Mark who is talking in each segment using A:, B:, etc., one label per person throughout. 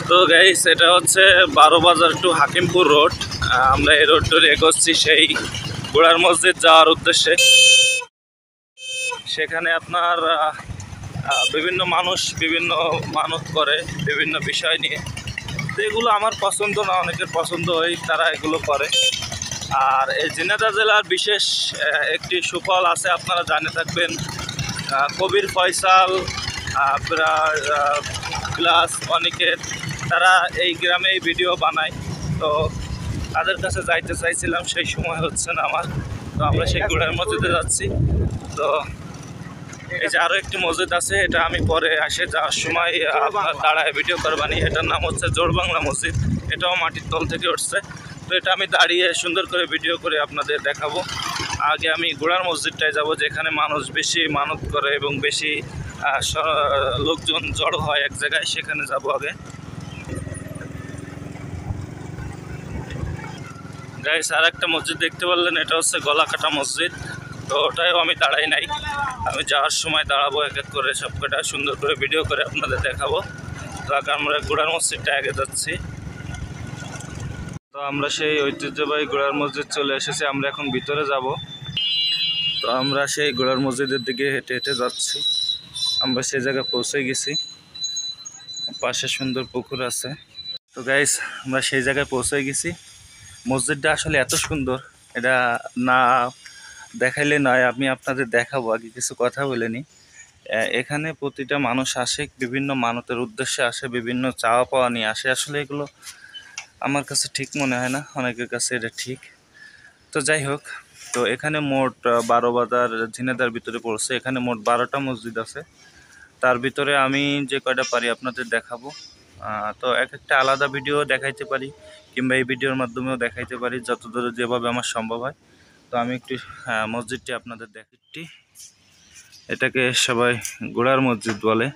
A: তো গাইস এটা হচ্ছে 12 বাজার টু হাকিমপুর রোড। আমরা এই রোড ধরে এগোচ্ছি সেই গোড়ার মসজিদ যাওয়ার উদ্দেশ্যে। সেখানে আপনার বিভিন্ন মানুষ বিভিন্ন মানত করে বিভিন্ন বিষয় নিয়ে। তো এগুলো আমার পছন্দ না, অনেকের পছন্দ হয়, তারা এগুলো করে। আর এই ঝিনাইদহ জেলার বিশেষ একটি সুফল আছে, আপনারা জানে থাকবেন। কবির ফয়সাল প্লাস অনিকেত, তারা এই গ্রামে এই ভিডিও বানায়। তো তাদের কাছে যাইতে চাইছিলাম, সেই সময় হচ্ছে না আমার। তো আমরা সেই গোড়ার মসজিদে যাচ্ছি। তো এই যে আরও একটি মসজিদ আছে, এটা আমি পরে আসে যাওয়ার সময় আপনার দাঁড়ায় ভিডিও করবানি। এটার নাম হচ্ছে জোড়বাংলা মসজিদ। এটাও মাটির তল থেকে উঠছে। তো এটা আমি দাঁড়িয়ে সুন্দর করে ভিডিও করে আপনাদের দেখাবো। আগে আমি গোড়ার মসজিদটায় যাব, যেখানে মানুষ বেশি মানত করে এবং বেশি লোকজন জড়ো হয় এক জায়গায়, সেখানে যাব আগে। গাইস আর একটা মসজিদ দেখতে পারলেন, এটা হচ্ছে গলাকাটা মসজিদ। তো ওটাও আমি দাঁড়াই নাই, আমি যাওয়ার সময় দাঁড়াবো, এক এক করে সব কটা সুন্দর করে ভিডিও করে আপনাদের দেখাবো। তো আগে আমরা গোড়ার মসজিদটা আগে যাচ্ছি। তো আমরা সেই ঐতিহ্যবাহী গোড়ার মসজিদ চলে এসেছি, আমরা এখন ভিতরে যাব। তো আমরা সেই গোড়ার মসজিদের দিকে হেঁটে হেঁটে যাচ্ছি। আমরা সেই জায়গায় পৌঁছে গেছি, পাশে সুন্দর পুকুর আছে। তো গাইস আমরা সেই জায়গায় পৌঁছে গেছি। মসজিদটা আসলে এত সুন্দর, এটা না দেখাইলে নয়, আমি আপনাদের দেখাবো। আগে কিছু কথা বলে নিই। এখানে প্রতিটা মানুষ আসে, বিভিন্ন মানতের উদ্দেশ্যে আসে, বিভিন্ন চাওয়া পাওয়া নিয়ে আসে। আসলে এগুলো আমার কাছে ঠিক মনে হয় না, অনেকের কাছে এটা ঠিক। তো যাই হোক, তো এখানে মোট 12 বাজার ঝিনাইদহের ভিতরে পড়ছে। এখানে মোট 12টা মসজিদ আছে। তার ভিতরে আমি যে কয়টা পারি আপনাদের দেখাবো। তো এক একটা আলাদা ভিডিও দেখাইতে পারি, কিংবা এই ভিডিওর মাধ্যমেও দেখাইতে পারি, যতদূর যেভাবে আমার সম্ভব হয়। তো আমি একটু মসজিদটি আপনাদের দেখাচ্ছি। এটাকে সবাই গোড়ার মসজিদ বলে।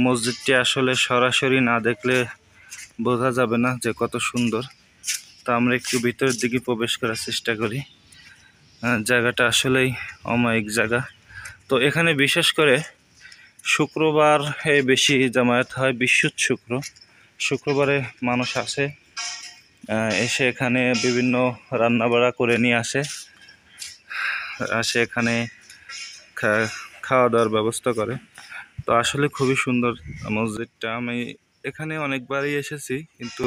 A: মসজিদটি আসলে সরাসরি না দেখলে বোঝা যাবে না যে কত সুন্দর। তো আমরা একটু ভিতরের দিকে প্রবেশ করার চেষ্টা করি। জায়গাটা আসলেই অমায়িক জায়গা। তো এখানে বিশেষ করে শুক্রবার বেশি জামায়াত হয়, বিশুদ্ধ শুক্রবারে মানুষ আসে, এসে এখানে বিভিন্ন রান্নাবাড়া করে নিয়ে আসে এখানে খাওয়া দাওয়ার ব্যবস্থা করে। তো আসলে খুবই সুন্দর মসজিদটা। আমি এখানে অনেকবারই এসেছি, কিন্তু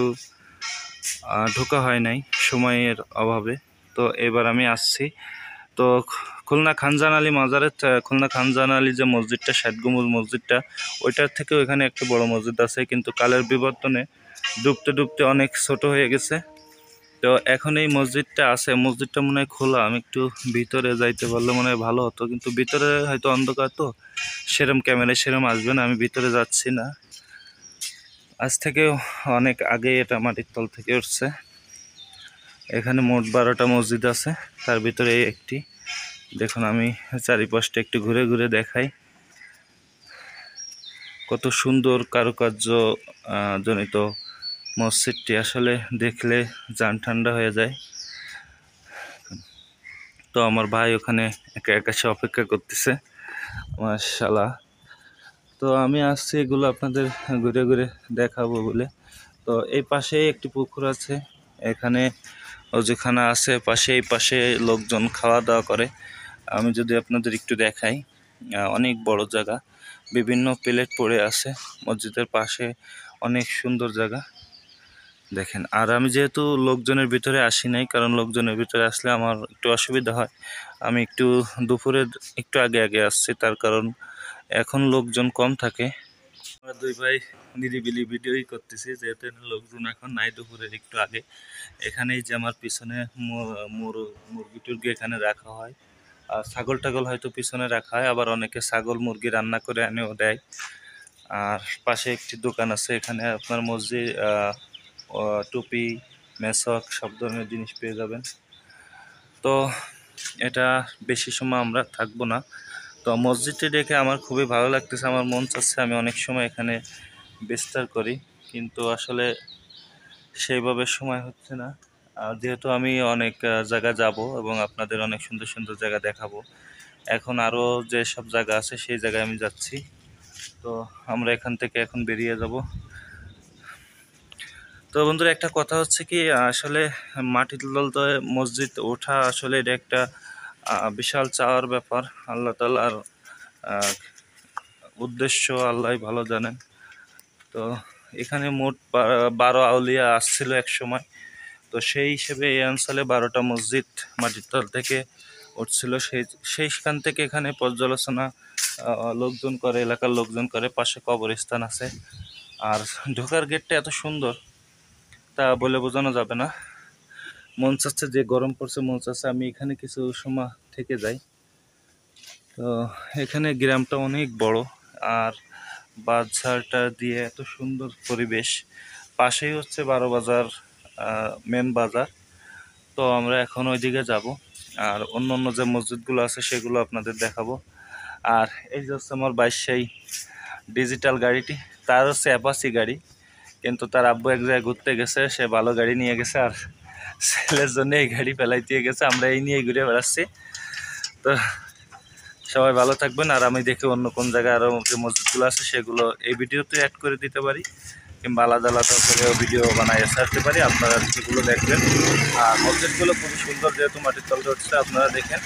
A: ঢোকা হয় নাই সময়ের অভাবে। তো এবার আমি আসছি। তো খুলনা খানজান আলী মাজারের, খুলনা খানজান আলী যে মসজিদটা, ষাট গম্বুজ মসজিদটা, ওইটার থেকেও এখানে একটা বড় মসজিদ আছে, কিন্তু কালের বিবর্তনে ডুবতে ডুবতে অনেক ছোট হয়ে গেছে। তো এখন এই মসজিদটা আছে, মসজিদটা মনে হয় খোলা। আমি একটু ভিতরে যাইতে পারলে মনে হয় ভালো হতো, কিন্তু ভিতরে হয়তো অন্ধকার, তো সেরম ক্যামেরায় সেরম আসবে না, আমি ভিতরে যাচ্ছি না। আজ থেকে অনেক আগে এটা মাটির তল থেকে উঠছে। এখানে মোট 12টা মসজিদ আছে, তার ভিতরে এই একটি। দেখুন আমি চারিপাশটা একটু ঘুরে ঘুরে দেখাই। কত সুন্দর কারুকার্য জনিত মসজিদটি, আসলে দেখলে জান ঠান্ডা হয়ে যায়। তো আমার ভাই ওখানে একা একা সে অপেক্ষা করতেছে, মাশাআল্লাহ। তো আমি আসছি এগুলো আপনাদের ঘুরে ঘুরে দেখাবো বলে। তো এই পাশে একটি পুকুর আছে, এখানে অজুখানা আছে পাশে। এই পাশে লোকজন খাওয়া দাওয়া করে। আমি যদি আপনাদের একটু দেখাই, অনেক বড় জায়গা, বিভিন্ন প্লেট পড়ে আছে মসজিদের পাশে, অনেক সুন্দর জায়গা দেখেন। আর আমি যেহেতু লোকজনের ভিতরে আসি নাই, কারণ লোকজনের ভিতরে আসলে আমার একটু অসুবিধা হয়। আমি একটু দুপুরের একটু আগে আগে আসছি, তার কারণ এখন লোকজন কম থাকে। আমরা দুই ভাই নিরিবিলি ভিডিওই করতেছি, যেহেতু লোকজন এখন নাই, দুপুরের একটু আগে। এখানেই যে আমার পিছনে মুরগি টুরগি এখানে রাখা হয়, আর ছাগল টাগল হয়তো পিছনে রাখা হয়, আবার অনেকে ছাগল মুরগি রান্না করে এনেও দেয়। আর পাশে একটি দোকান আছে, এখানে আপনার মসজিদ টুপি, মেসক সব ধরনের জিনিস পেয়ে যাবেন। তো এটা বেশি সময় আমরা থাকবো না। তো মসজিদটি দেখে আমার খুবই ভালো লাগতেছে, আমার মন চাচ্ছে আমি অনেক সময় এখানে বিস্তার করি, কিন্তু আসলে সেইভাবে সময় হচ্ছে না। আর যেহেতু আমি অনেক জায়গা যাব এবং আপনাদের অনেক সুন্দর সুন্দর জায়গা দেখাবো, এখন আরও যে সব জায়গা আছে সেই জায়গায় আমি যাচ্ছি। তো আমরা এখান থেকে এখন বেরিয়ে যাব। তো বন্ধুরা একটা কথা হচ্ছে কি, আসলে মাটির তলে মসজিদ ওঠা আসলে এটা একটা বিশাল চাওয়ার ব্যাপার। আল্লাহ তাআলার আহ, উদ্দেশ্য আল্লাহ ভালো জানেন। তো এখানে মোট 12 আউলিয়া আসছিল এক সময়। তো সেই হিসেবে এই অঞ্চলে 12টা মসজিদ মাটির তল থেকে উঠছিল। সেইখান থেকে এখানে পর্যালোচনা লোকজন করে, এলাকার লোকজন করে। পাশে কবরস্থান আছে। আর ঢোকার গেটটা এত সুন্দর তা বলে বোঝানো যাবে না। মন চাচ্ছে, যে গরম পড়ছে মন চাচ্ছে আমি এখানে কিছু সময় থেকে যাই। তো এখানে গ্রামটা অনেক বড়, আর বাজারটা দিয়ে এত সুন্দর পরিবেশ। পাশেই হচ্ছে 12 বাজার, মেন বাজার। তো আমরা এখন ওইদিকে যাব, আর অন্য অন্য যে মসজিদগুলো আছে সেগুলো আপনাদের দেখাবো। আর এই যে হচ্ছে আমার সেই ডিজিটাল গাড়িটি, তার হচ্ছে অ্যাপাচি গাড়ি, কিন্তু তার আব্বু এক জায়গায় ঘুরতে গেছে, সে ভালো গাড়ি নিয়ে গেছে, আর ছেলের জন্য এই গাড়ি ফেলাই দিয়ে গেছে। আমরা এই নিয়ে ঘুরে বেড়াচ্ছি। তো সবাই ভালো থাকবেন। আর আমি দেখি অন্য কোন জায়গায় আরও যে মসজিদগুলো আছে সেগুলো এই ভিডিওতে অ্যাড করে দিতে পারি, কিংবা আলাদা আলাদা করেও ভিডিও বানাই ছাড়তে পারি, আপনারা সেগুলো দেখবেন। আর মসজিদগুলো খুবই সুন্দর, যেহেতু মাটির তলে হচ্ছে, আপনারা দেখেন।